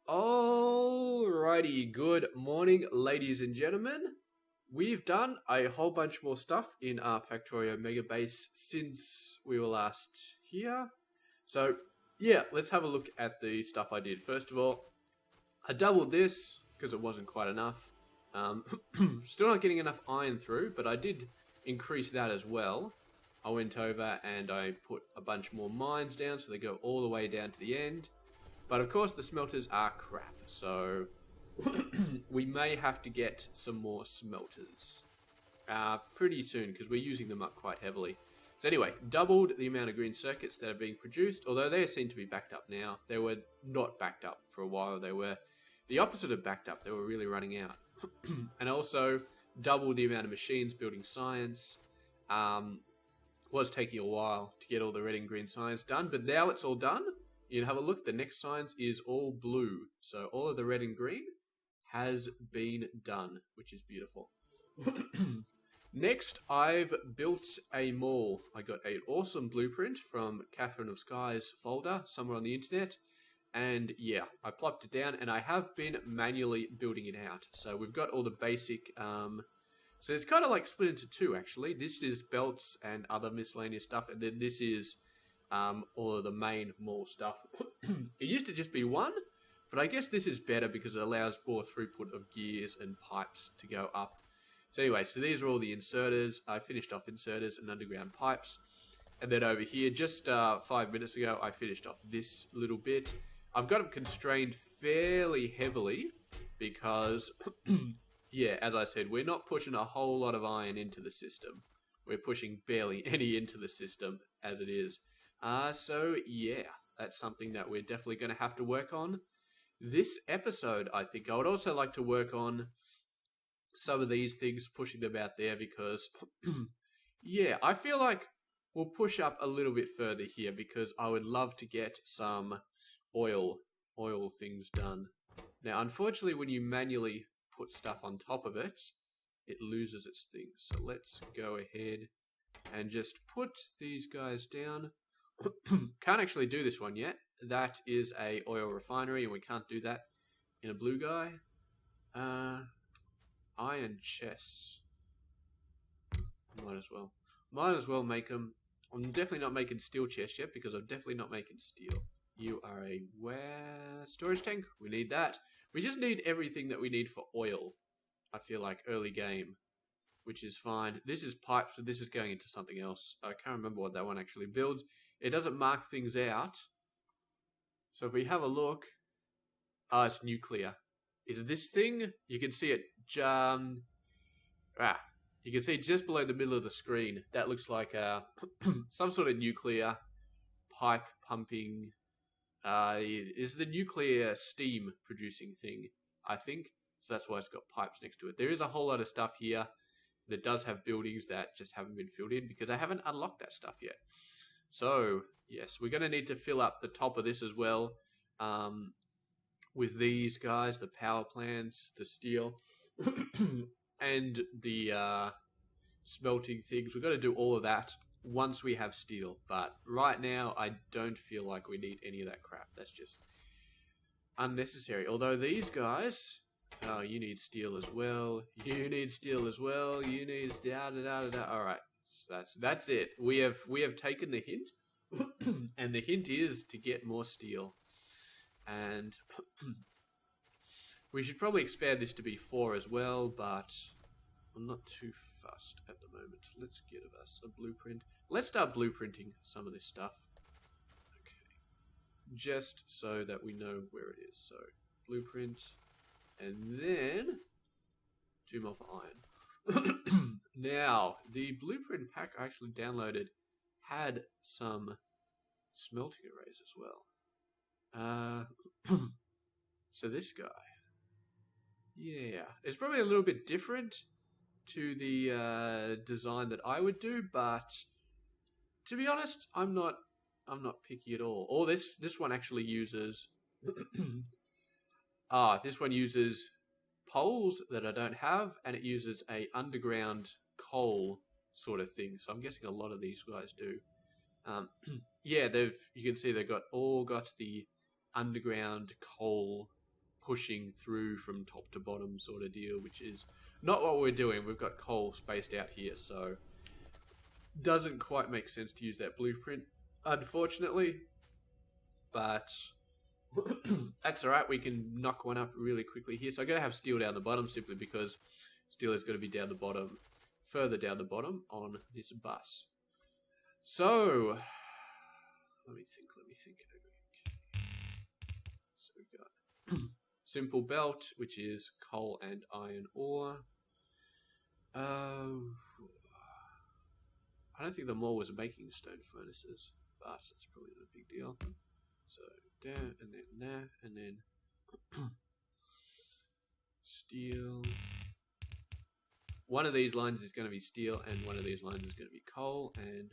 Alrighty, good morning, ladies and gentlemen. We've done a whole bunch more stuff in our Factorio Mega Base since we were last here. So, yeah, let's have a look at the stuff I did. First of all, I doubled this because it wasn't quite enough. Still not getting enough iron through, but I did increase that as well. I went over and I put a bunch more mines down so they go all the way down to the end. But of course the smelters are crap, so we may have to get some more smelters pretty soon because we're using them up quite heavily. So anyway, doubled the amount of green circuits that are being produced, although they seem to be backed up now. They were not backed up for a while. They were the opposite of backed up. They were really running out. And also doubled the amount of machines building science. Was taking a while to get all the red and green science done, but now it's all done. You can have a look. The next science is all blue. So all of the red and green has been done, which is beautiful. Next, I've built a mall. I got an awesome blueprint from Catherine of Sky's folder somewhere on the internet. And yeah, I plopped it down and I have been manually building it out. So we've got all the basic... so it's kind of like split into two, actually. This is belts and other miscellaneous stuff. And then this is all of the main mall stuff. It used to just be one. But I guess this is better because it allows more throughput of gears and pipes to go up. So anyway, so these are all the inserters. I finished off inserters and underground pipes. And then over here, just 5 minutes ago, I finished off this little bit. I've got them constrained fairly heavily because, yeah, as I said, we're not pushing a whole lot of iron into the system. We're pushing barely any into the system as it is. So yeah, that's something that we're definitely going to have to work on this episode, I think. I would also like to work on some of these things, pushing them out there because, yeah, I feel like we'll push up a little bit further here because I would love to get some oil things done. Now, unfortunately, when you manually put stuff on top of it, it loses its thing. So let's go ahead and just put these guys down. Can't actually do this one yet. That is a oil refinery, and we can't do that in a blue guy. Iron chests. Might as well make them. I'm definitely not making steel chests yet because I'm definitely not making steel. You are a storage tank. We need that. We just need everything that we need for oil. I feel like early game, which is fine. This is pipe, so this is going into something else. I can't remember what that one actually builds. It doesn't mark things out. So if we have a look, it's nuclear. Is this thing? You can see it. You can see just below the middle of the screen. That looks like some sort of nuclear pipe pumping. Is the nuclear steam producing thing, I think. So that's why it's got pipes next to it. There is a whole lot of stuff here that does have buildings that just haven't been filled in because I haven't unlocked that stuff yet. So, yes, we're going to need to fill up the top of this as well with these guys, the power plants, the steel, and the smelting things. We've got to do all of that once we have steel. But right now, I don't feel like we need any of that crap. That's just unnecessary. Although these guys... Oh, you need steel as well. You need steel as well. You need da-da-da-da-da. All right, so that's it. We have taken the hint, and the hint is to get more steel. And we should probably expand this to be 4 as well, but I'm not too fussed at the moment. Let's get us a blueprint. Let's start blueprinting some of this stuff. Okay, just so that we know where it is. So blueprint. And then 2 more for iron. Now, the blueprint pack I actually downloaded had some smelting arrays as well. So this guy. Yeah, it's probably a little bit different to the design that I would do, but to be honest, I'm not picky at all. Or this one actually uses this one uses poles that I don't have, and it uses a underground coal sort of thing. So I'm guessing a lot of these guys do. Yeah, you can see they've all got the underground coal pushing through from top to bottom sort of deal, which is not what we're doing. We've got coal spaced out here, so doesn't quite make sense to use that blueprint, unfortunately. But that's alright, we can knock one up really quickly here. So I'm going to have steel down the bottom simply because steel is going to be down the bottom, further down the bottom on this bus. So, let me think. So we've got simple belt, which is coal and iron ore. I don't think the mall was making stone furnaces, but that's probably not a big deal. So there, and then there, and then steel. One of these lines is going to be steel, and one of these lines is going to be coal, and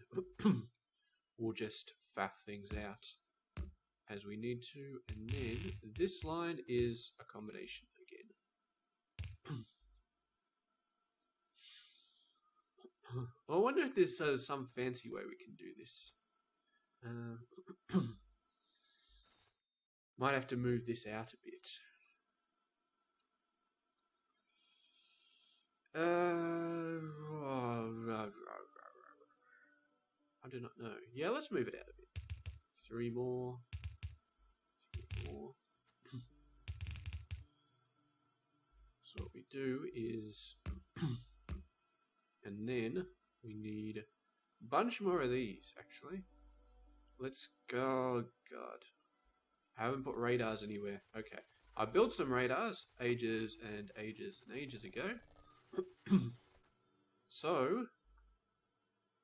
we'll just faff things out as we need to. And then this line is a combination again. I wonder if there's some fancy way we can do this. Might have to move this out a bit. I do not know. Yeah, let's move it out a bit. 3 more. 3 more. So what we do is, and then we need a bunch more of these, actually. Let's go. Oh, God. I haven't put radars anywhere. Okay. I built some radars ages and ages and ages ago. So,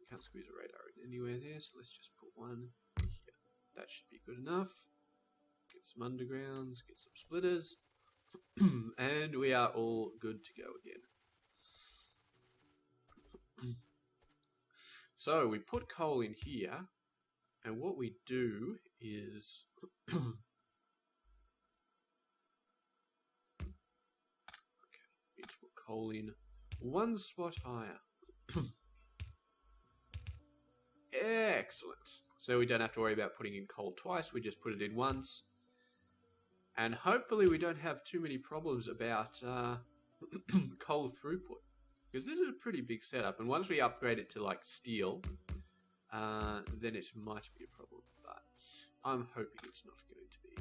we can't squeeze a radar in anywhere there, so let's just put one here. That should be good enough. Get some undergrounds, get some splitters, and we are all good to go again. So, we put coal in here, and what we do is okay, need to put coal in one spot higher. Excellent. So we don't have to worry about putting in coal twice, we just put it in once. And hopefully we don't have too many problems about coal throughput. Because this is a pretty big setup, and once we upgrade it to like steel, then it might be a problem, but I'm hoping it's not going to be.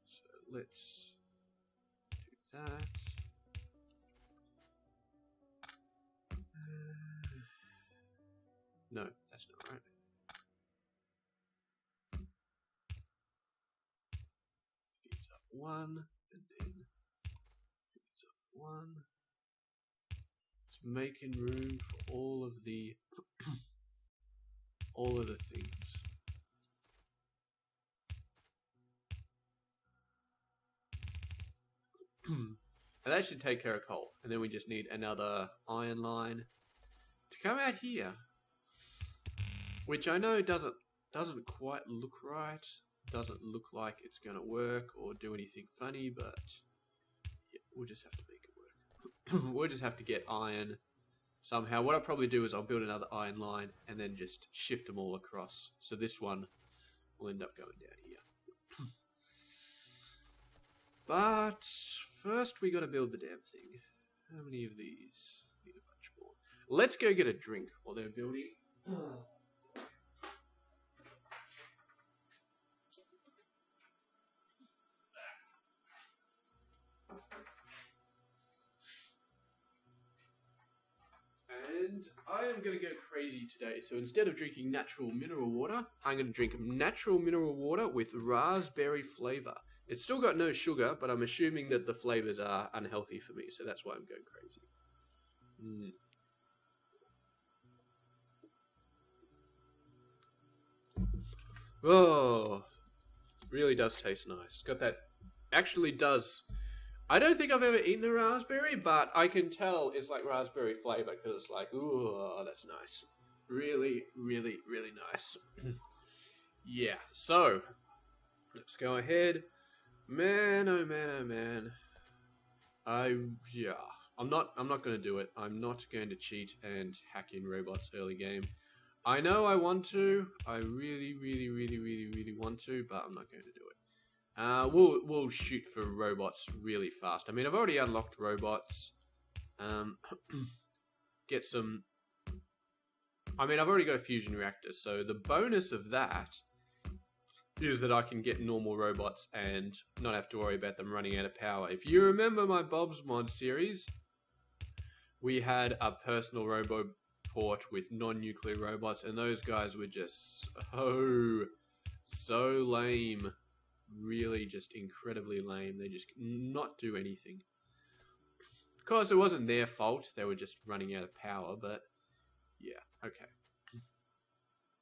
So let's do that. No, that's not right. Feeds up 1, and then feeds up 1. It's making room for all of the things. And that should take care of coal. And then we just need another iron line to come out here, which I know doesn't quite look right. Doesn't look like it's going to work or do anything funny, but yeah, we'll just have to make it work. We'll just have to get iron somehow. What I'll probably do is I'll build another iron line and then just shift them all across. So this one will end up going down here. But first we got to build the damn thing. How many of these? Need a bunch more. Let's go get a drink while they're building. And I am going to go crazy today. So instead of drinking natural mineral water, I'm going to drink natural mineral water with raspberry flavor. It's still got no sugar, but I'm assuming that the flavors are unhealthy for me, so that's why I'm going crazy. Oh, really does taste nice. Got that, actually does. I don't think I've ever eaten a raspberry, but I can tell it's like raspberry flavor because it's like, ooh, that's nice. Really, really, really nice. Yeah, so let's go ahead. Man, oh man, oh man. I'm not going to do it. I'm not going to cheat and hack in robots early game. I know I want to. I really, really, really, really, really want to, but I'm not going to do it. We'll shoot for robots really fast. I mean, I've already unlocked robots. Get some... I mean, I've already got a fusion reactor, so the bonus of that is that I can get normal robots and not have to worry about them running out of power. If you remember my Bob's Mod series, we had a personal roboport with non-nuclear robots, and those guys were just so lame. Really just incredibly lame. They just not do anything. Of course, it wasn't their fault. They were just running out of power, but yeah, okay.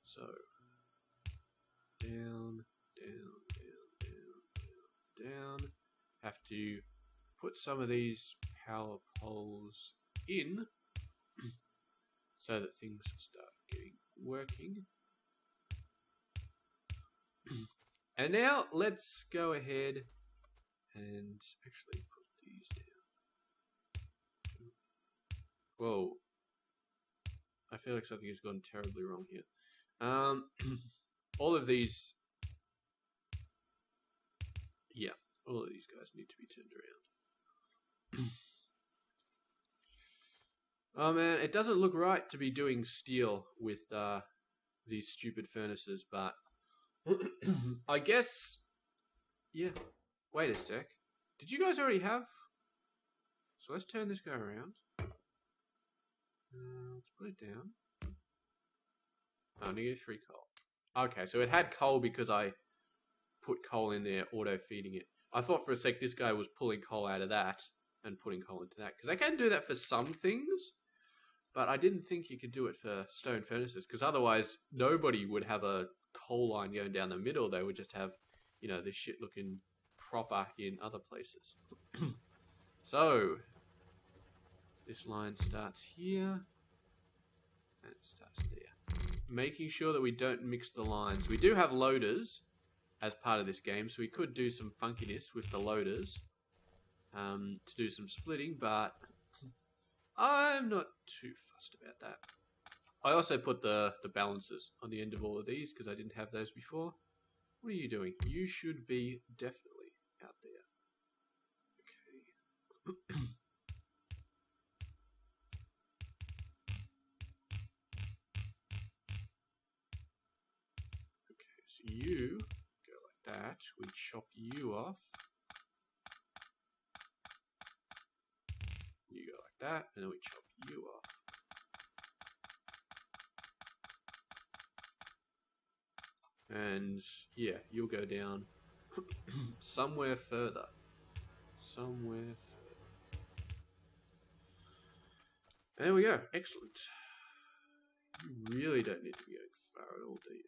So, down, down. Have to put some of these power poles in so that things start working. And now let's go ahead and actually put these down. Whoa. I feel like something has gone terribly wrong here. All of these... Yeah, all of these guys need to be turned around. Oh man, it doesn't look right to be doing steel with these stupid furnaces, but I guess, yeah. Wait a sec. Did you guys already have? So let's turn this guy around. Let's put it down. Oh, -3 coal. Okay, so it had coal because I put coal in there, auto-feeding it. I thought for a sec this guy was pulling coal out of that and putting coal into that. Because I can do that for some things, but I didn't think you could do it for stone furnaces. Because otherwise, nobody would have a coal line going down the middle. They would just have, you know, this shit looking proper in other places. So, this line starts here and it starts there. Making sure that we don't mix the lines. We do have loaders as part of this game, so we could do some funkiness with the loaders to do some splitting, but I'm not too fussed about that. I also put the balancers on the end of all of these because I didn't have those before. What are you doing? You should be definitely out there. Okay. Okay, so you go like that. We chop you off. You go like that, and then we chop you off. And yeah, you'll go down somewhere further. Somewhere further. There we go. Excellent. You really don't need to be going far at all, do you?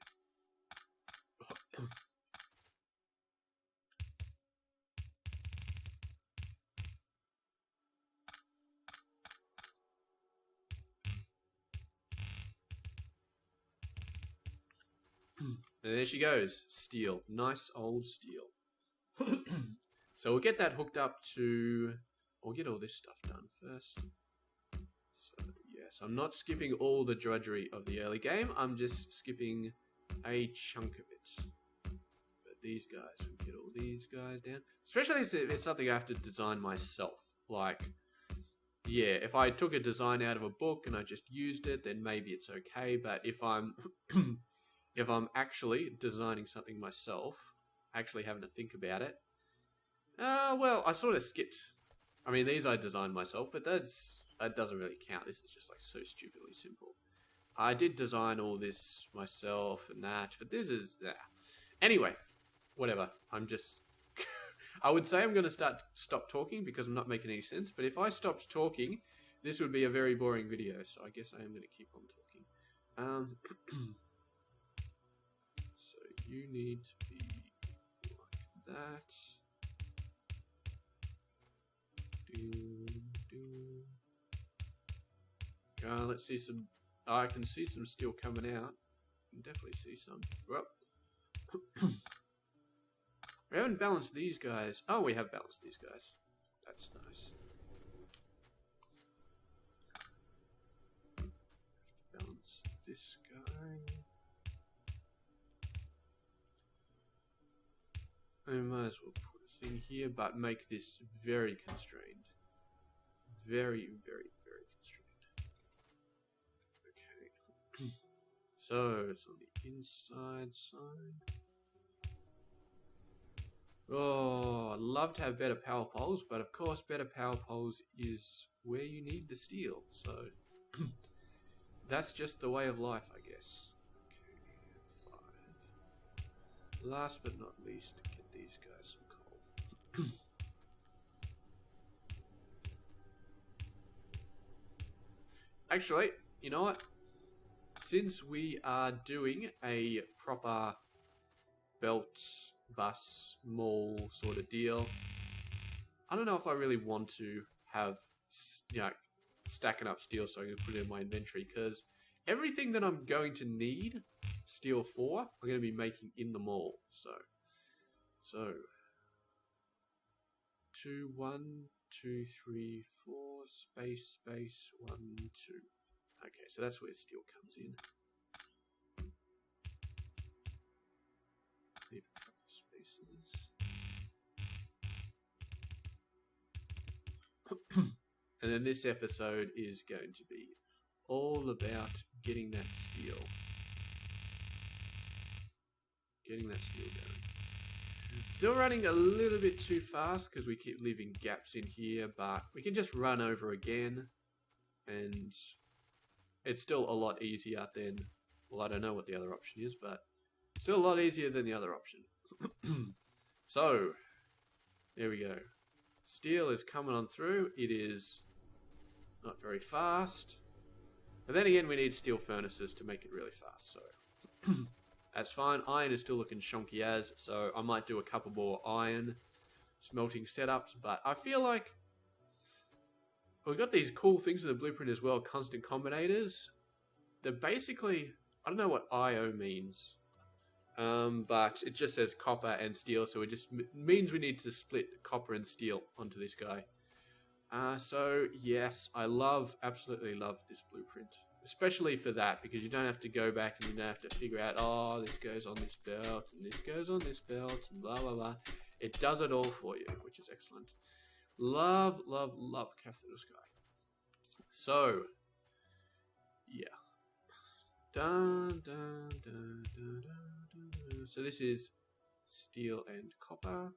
And there she goes. Steel. Nice old steel. So we'll get that hooked up to... We'll get all this stuff done first. So, yes, I'm not skipping all the drudgery of the early game. I'm just skipping a chunk of it. But these guys, we'll get all these guys down. Especially if it's something I have to design myself. Like, yeah, if I took a design out of a book and I just used it, then maybe it's okay. But if I'm... if I'm actually designing something myself, actually having to think about it, well, I sort of skipped. I mean, these I designed myself, but that doesn't really count. This is just like so stupidly simple. I did design all this myself and that, but this is... Anyway, whatever. I'm just... I would say I'm going to stop talking because I'm not making any sense, but if I stopped talking, this would be a very boring video, so I guess I am going to keep on talking. So you need to be like that. Let's see some... I can see some steel coming out. I can definitely see some. Well, we haven't balanced these guys. Oh, we have balanced these guys. That's nice. Balance this guy. I might as well put a thing here, but make this very constrained. Very, very, very constrained. Okay. So, it's on the inside side. Oh, I'd love to have better power poles, but of course better power poles is where you need the steel, so that's just the way of life, I guess. Okay, 5. Last but not least, get these guys some coal. Actually, you know what? Since we are doing a proper belt bus mall sort of deal, I don't know if I really want to have, you know, stacking up steel so I can put it in my inventory, because everything that I'm going to need steel for, I'm going to be making in the mall. So 2, 1, 2, 3, 4, space, 1, 2. Okay, so that's where steel comes in. Leave a couple of spaces. And then this episode is going to be all about getting that steel. Getting that steel going. Still running a little bit too fast because we keep leaving gaps in here, but we can just run over again. And it's still a lot easier than, well, I don't know what the other option is, but still a lot easier than the other option. So, there we go. Steel is coming on through. It is not very fast. But then again, we need steel furnaces to make it really fast, so that's fine. Iron is still looking shonky as, so I might do a couple more iron smelting setups, but I feel like we've got these cool things in the blueprint as well, constant combinators. They're basically, I don't know what IO means, but it just says copper and steel, so it just means we need to split copper and steel onto this guy. So yes, I absolutely love this blueprint, especially for that, because you don't have to go back and you don't have to figure out, oh, this goes on this belt and this goes on this belt and blah blah blah. It does it all for you, which is excellent. Love, love, love Factorio Sky. So yeah, dun, dun, dun, dun, dun, dun. So this is steel and copper.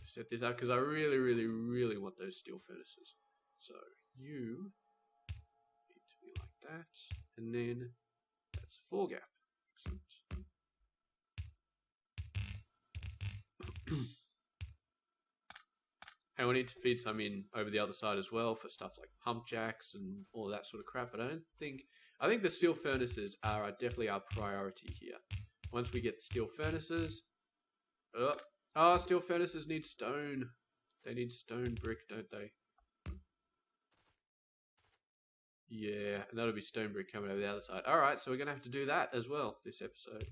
Set this up because I really, really, really want those steel furnaces. So you need to be like that, and then that's a 4 gap. Excellent. And we need to feed some in over the other side as well for stuff like pump jacks and all that sort of crap. But I think the steel furnaces are definitely our priority here. Once we get the steel furnaces, steel furnaces need stone. They need stone brick, don't they? Yeah, and that'll be stone brick coming over the other side. Alright, so we're going to have to do that as well this episode.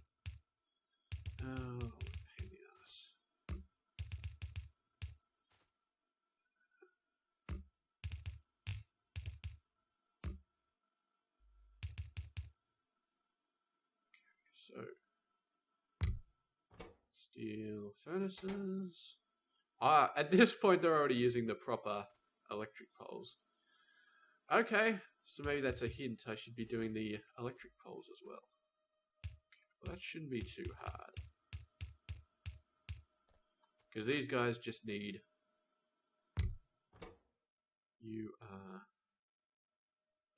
Oh, pain in the ass. Okay, so steel furnaces. At this point they're already using the proper electric poles. Okay, so maybe that's a hint. I should be doing the electric poles as well. Okay, well, that shouldn't be too hard. Because these guys just need... You are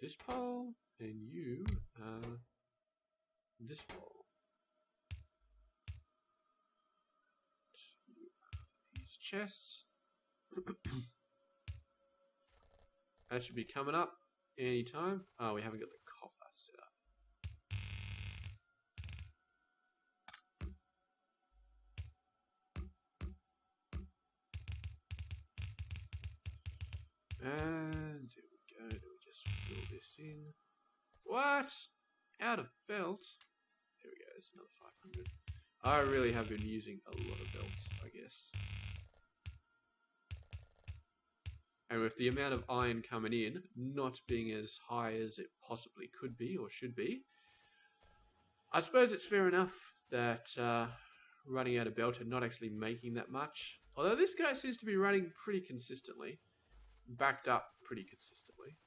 this pole, and you are this pole. These chests. That should be coming up anytime. Oh, we haven't got the coffer set up. And here we go. Do we just fill this in? What? Out of belt? There we go. There's another 500. I really have been using a lot of belts, I guess. And with the amount of iron coming in not being as high as it possibly could be or should be, I suppose it's fair enough that running out of belt and not actually making that much. Although this guy seems to be running pretty consistently. Backed up pretty consistently.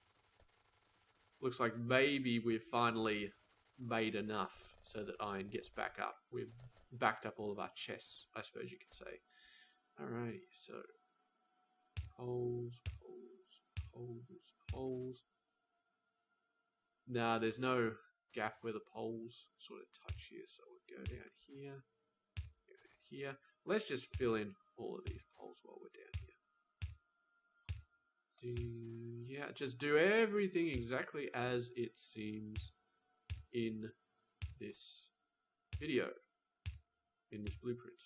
Looks like maybe we've finally made enough so that iron gets back up. We've backed up all of our chests, I suppose you could say. Alrighty, so poles, poles, poles, poles. Nah, there's no gap where the poles sort of touch here, so we'll go down here, go down here. Let's just fill in all of these poles while we're down here. Yeah, just do everything exactly as it seems in this video, in this blueprint.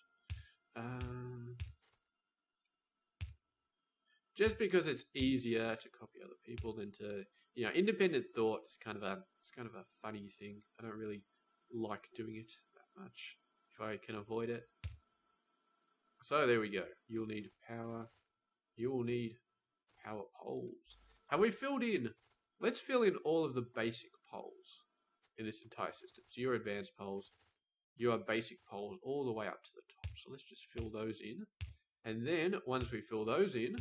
Just because it's easier to copy other people than to, independent thought is kind of a funny thing. I don't really like doing it that much if I can avoid it. So there we go. You'll need power. You will need power poles. Have we filled in? Let's fill in all of the basic poles in this entire system. So your advanced poles, your basic poles, all the way up to the top. So let's just fill those in. And then once we fill those in,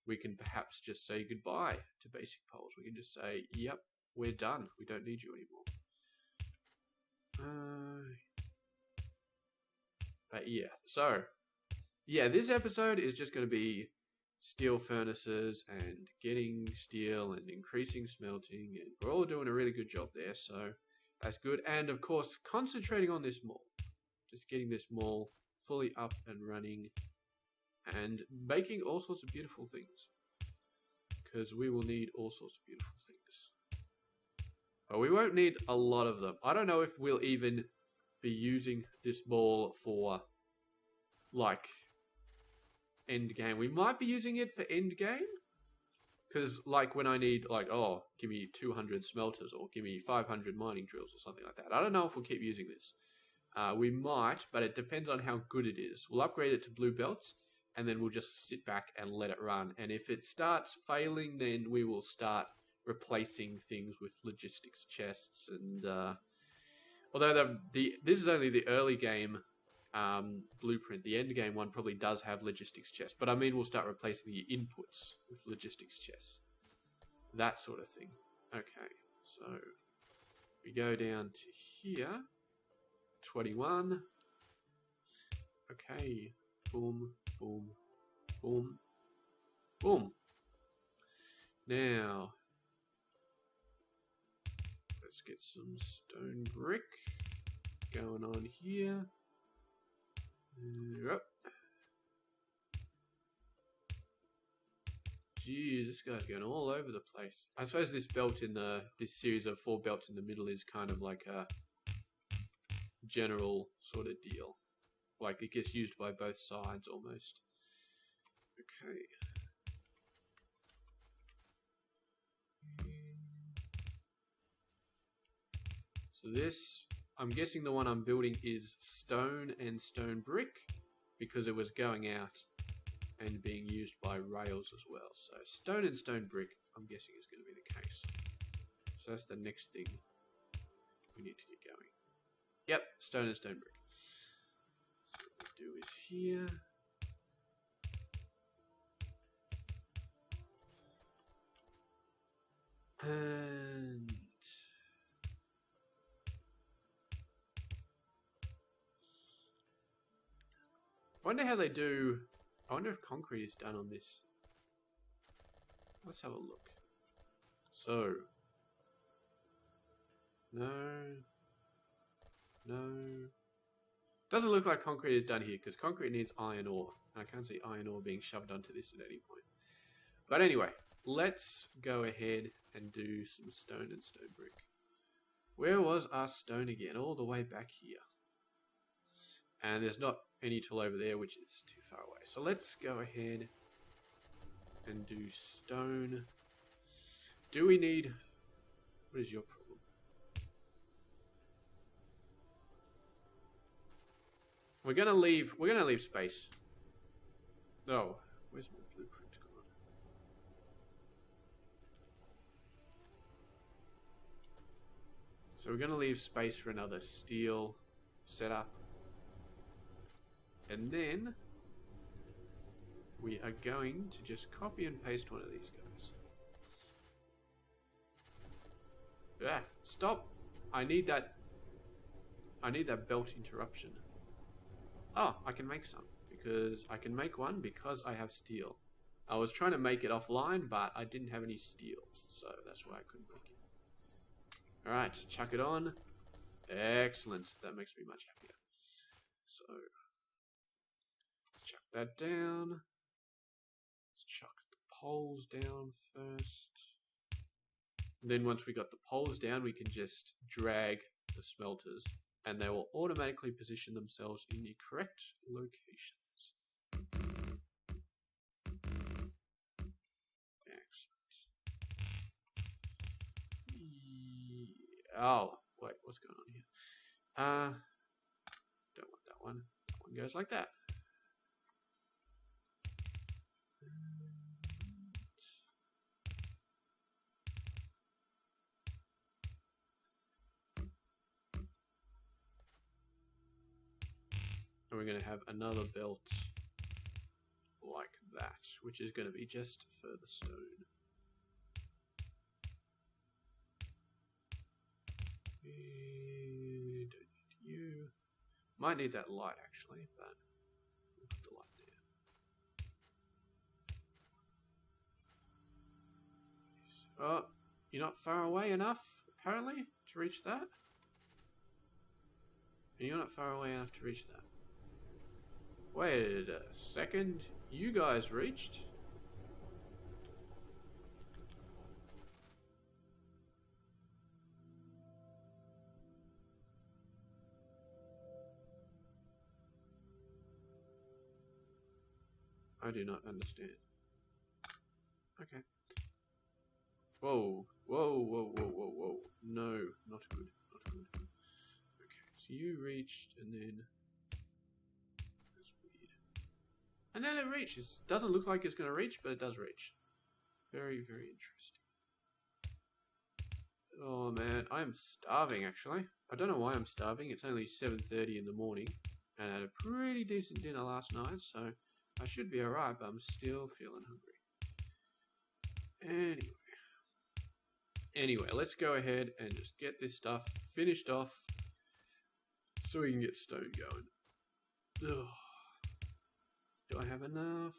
we can perhaps just say goodbye to basic poles. We can just say, yep, we're done. We don't need you anymore. But yeah, so yeah, this episode is just going to be steel furnaces and getting steel and increasing smelting, and we're all doing a really good job there, so that's good. And of course, concentrating on this mall, just getting this mall fully up and running and making all sorts of beautiful things, because we will need all sorts of beautiful things, but we won't need a lot of them. I don't know if we'll even be using this mall for like end game. We might be using it for end game, because like when I need like, oh, give me 200 smelters or give me 500 mining drills or something like that. I don't know if we'll keep using this. We might, but it depends on how good it is. We'll upgrade it to blue belts, and then we'll just sit back and let it run. And if it starts failing, then we will start replacing things with logistics chests. And although this is only the early game blueprint, the end game one probably does have logistics chests. But I mean, we'll start replacing the inputs with logistics chests. That sort of thing. Okay, so we go down to here. 21. Okay. Boom, boom, boom, boom. Now, let's get some stone brick going on here. Yep. Jeez, this guy's going all over the place. I suppose this belt in this series of 4 belts in the middle is kind of like a general sort of deal. Like it gets used by both sides almost. Okay. So this, I'm guessing the one I'm building is stone and stone brick, because it was going out and being used by rails as well. So stone and stone brick, I'm guessing is going to be the case. So that's the next thing we need to get going. Yep, stone and stone brick. So what we'll do is here. And I wonder how they do. I wonder if concrete is done on this. Let's have a look. So, no. Doesn't look like concrete is done here, because concrete needs iron ore. I can't see iron ore being shoved onto this at any point. But anyway, let's go ahead and do some stone and stone brick. Where was our stone again? All the way back here. And there's not any tool over there, which is too far away. So let's go ahead and do stone. Do we need... What is your problem? We're gonna leave space. No, where's my blueprint gone? So we're going to leave space for another steel setup. And then we are going to just copy and paste one of these guys. Yeah, stop! I need that belt interruption. Oh, I can make some. Because I can make one because I have steel. I was trying to make it offline, but I didn't have any steel. So that's why I couldn't make it. Alright, chuck it on. Excellent. That makes me much happier. So, let's chuck that down. Let's chuck the poles down first. And then once we got the poles down, we can just drag the smelters. And they will automatically position themselves in the correct locations. Excellent. Oh, wait, what's going on here? Don't want that one. That one goes like that. And we're going to have another belt like that, which is going to be just for the stone. Don't need you. Might need that light actually, but we'll put the light there. Oh, you're not far away enough, apparently, to reach that. And you're not far away enough to reach that. Wait a second. You guys reached? I do not understand. Okay. Whoa. Whoa, whoa, whoa, whoa, whoa. No, not good. Not good. Okay, so you reached and then... That's weird. And then it reaches. Doesn't look like it's going to reach, but it does reach. Very, very interesting. Oh man, I'm starving actually. I don't know why I'm starving. It's only 7:30 in the morning. And I had a pretty decent dinner last night, so I should be alright, but I'm still feeling hungry. Anyway, let's go ahead and just get this stuff finished off so we can get stone going. Ugh. Do I have enough?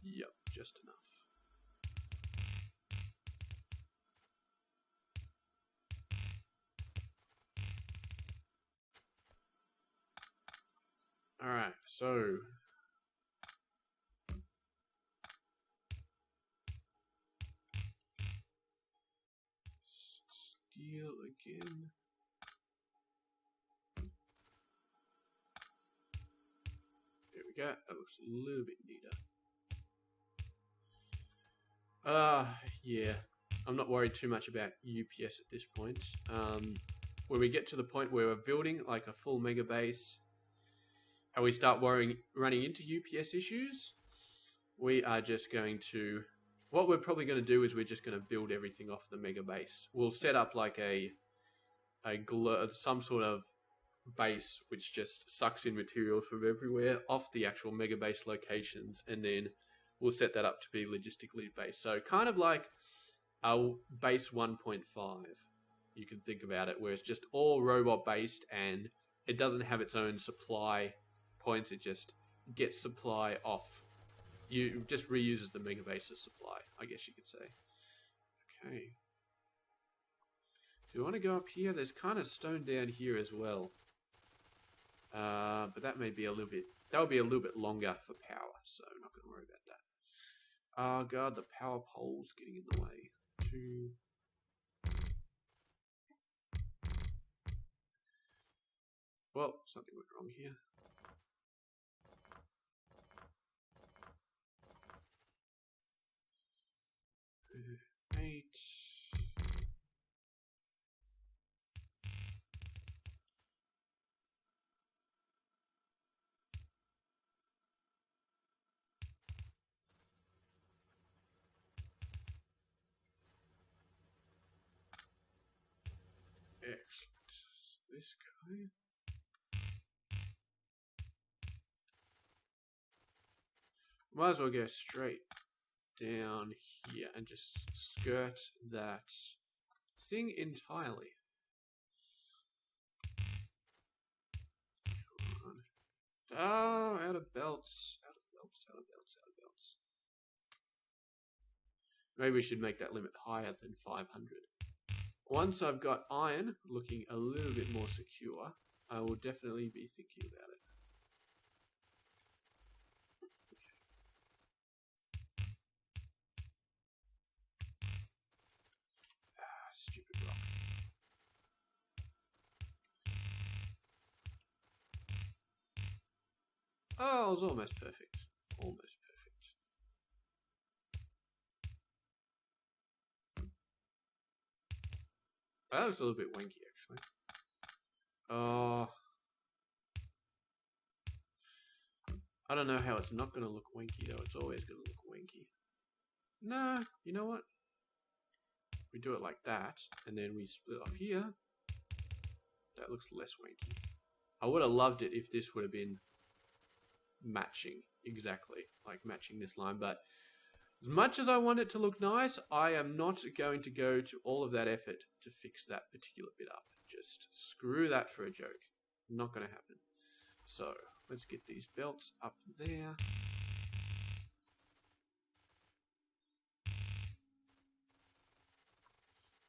Yep, just enough. Alright, so steel again. There we go. That looks a little bit neater. Yeah. I'm not worried too much about UPS at this point. When we get to the point where we're building like a full mega base and we start running into UPS issues, we are just going to... What we're probably going to do is we're just going to build everything off the mega base. We'll set up like some sort of base which just sucks in materials from everywhere off the actual mega base locations, and then we'll set that up to be logistically based. So kind of like our base 1.5, you can think about it, where it's just all robot based and it doesn't have its own supply points. It just gets supply off. You just reuses the mega base's supply, I guess you could say. Okay. Do you want to go up here? There's kind of stone down here as well. But that may be a little bit... That would be a little bit longer for power, so I'm not going to worry about that. Oh god, the power pole's getting in the way. 2... Well, something went wrong here. 8... Excellent. So this guy. Might as well go straight down here and just skirt that thing entirely. Come on. Oh, out of belts. Out of belts, out of belts, out of belts. Maybe we should make that limit higher than 500. Once I've got iron looking a little bit more secure, I will definitely be thinking about it. Stupid rock. Oh, it was almost perfect. Almost perfect. That looks a little bit wanky, actually. I don't know how it's not going to look wanky, though. It's always going to look wanky. No, you know what? We do it like that, and then we split off here. That looks less wanky. I would have loved it if this would have been matching, exactly, like matching this line, but as much as I want it to look nice, I am not going to go to all of that effort to fix that particular bit up. Just screw that for a joke. Not going to happen. So, let's get these belts up there.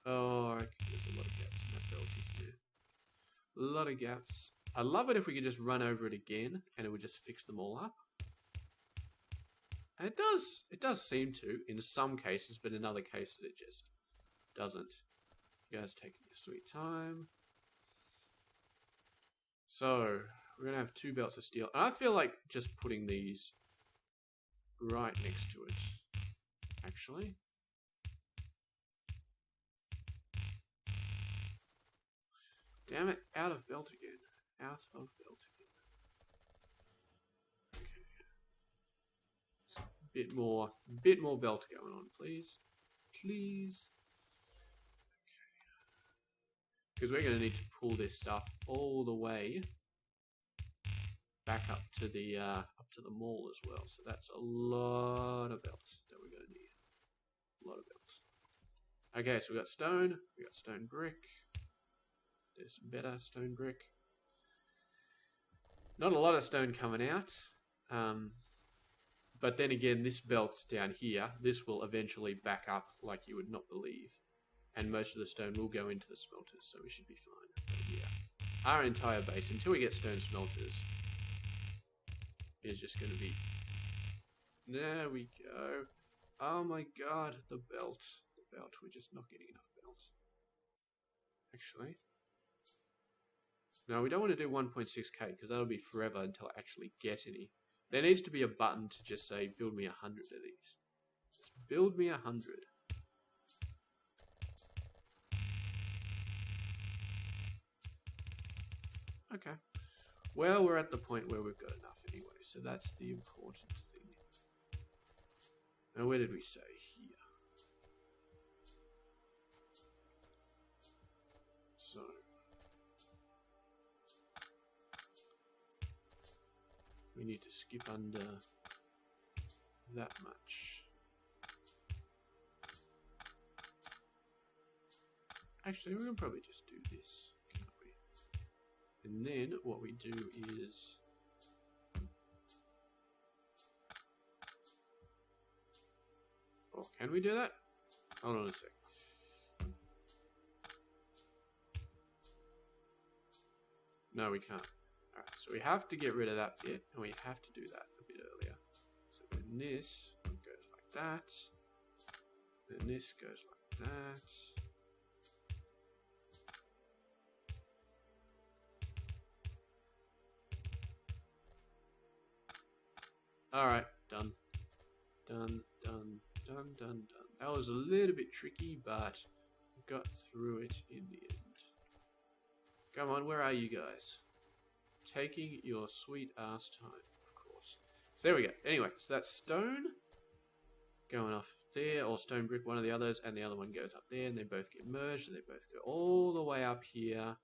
Oh, there's a lot of gaps in that belt, isn't there? A lot of gaps. I'd love it if we could just run over it again and it would just fix them all up. And it does. It does seem to in some cases, but in other cases it just doesn't. You guys taking your sweet time. So, we're going to have 2 belts of steel. And I feel like just putting these right next to it, actually. Damn it, out of belt again. Out of belt again. Okay. So, bit more belt going on, please. Please. Okay. Because we're going to need to pull this stuff all the way back up to the mall as well. So that's a lot of belts that we're going to need. A lot of belts. Okay, so we got stone. We got stone brick. There's some better stone brick. Not a lot of stone coming out. But then again, this belt down here, this will eventually back up like you would not believe. And most of the stone will go into the smelters, so we should be fine. But yeah, our entire base, until we get stone smelters, is just going to be... There we go. Oh my god, the belt. The belt, we're just not getting enough belts. Actually... No, we don't want to do 1.6k because that'll be forever until I actually get any. There needs to be a button to just say, build me 100 of these. Just build me 100. Okay. Well, we're at the point where we've got enough anyway, so that's the important thing. Now, where did we say? Here. So... we need to skip under that much. Actually, we can probably just do this, can't we? And then what we do is... Oh, can we do that? Hold on a sec. No, we can't. Alright, so we have to get rid of that bit, and we have to do that a bit earlier. So then this goes like that. Then this goes like that. Alright, done. Done, done, done, done, done. That was a little bit tricky, but we got through it in the end. Come on, where are you guys? Taking your sweet ass time, of course. So there we go. Anyway, so that's stone going off there, or stone brick, one of the others, and the other one goes up there, and they both get merged, and they both go all the way up here.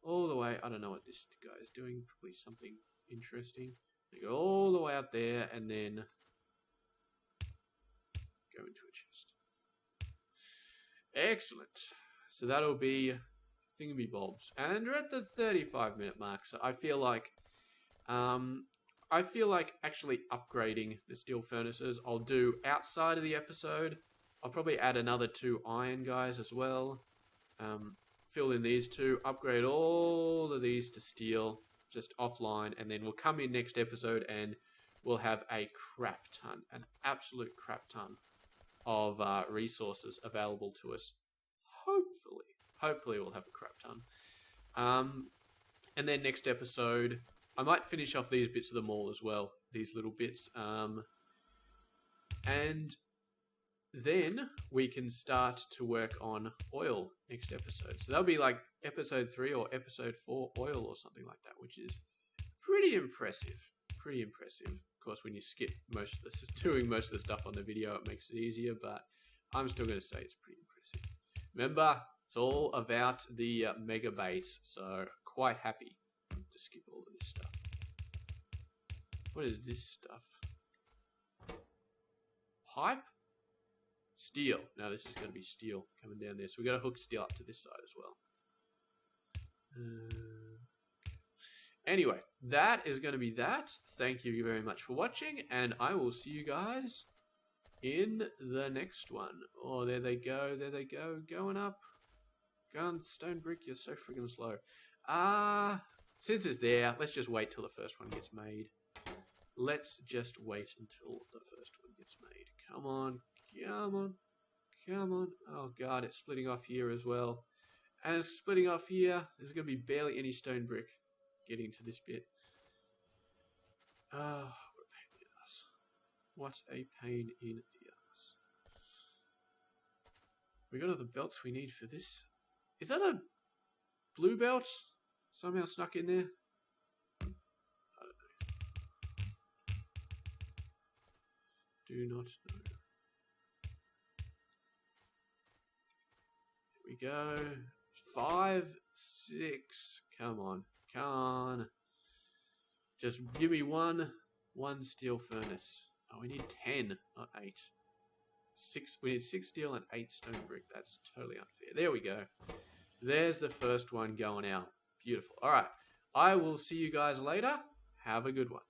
All the way, I don't know what this guy is doing, probably something interesting. They go all the way up there, and then go into a chest. Excellent. So that'll be thingamybobs. And we're at the 35-minute mark, so I feel like actually upgrading the steel furnaces I'll do outside of the episode. I'll probably add another 2 iron guys as well. Fill in these 2, upgrade all of these to steel, just offline, and then we'll come in next episode and we'll have a crap ton, an absolute crap ton of resources available to us. Hopefully we'll have a crap ton. And then next episode, I might finish off these bits of the mall as well, these little bits. And then we can start to work on oil next episode. So that'll be like episode 3 or episode 4 oil or something like that, which is pretty impressive. Pretty impressive. Of course, when you skip most of this, doing most of the stuff on the video, it makes it easier, but I'm still going to say it's pretty impressive. Remember, it's all about the mega base, so quite happy to skip all of this stuff. What is this stuff? Pipe? Steel. No, this is going to be steel coming down there. So we've got to hook steel up to this side as well. Anyway, that is going to be that. Thank you very much for watching, and I will see you guys in the next one. Oh, there they go. There they go. Going up. Go on, stone brick. You're so freaking slow. Since it's there, let's just wait till the first one gets made. Let's just wait until the first one gets made. Come on. Come on. Come on. Oh, God, it's splitting off here as well. And it's splitting off here. There's going to be barely any stone brick getting to this bit. Oh, what a pain in the ass. What a pain in the ass. We got all the belts we need for this. Is that a blue belt somehow snuck in there? I don't know. Do not know. Here we go. 5, 6. Come on. Come on. Just give me one steel furnace. Oh, we need 10, not 8. 6. We need 6 steel and 8 stone brick. That's totally unfair. There we go. There's the first one going out. Beautiful. All right. I will see you guys later. Have a good one.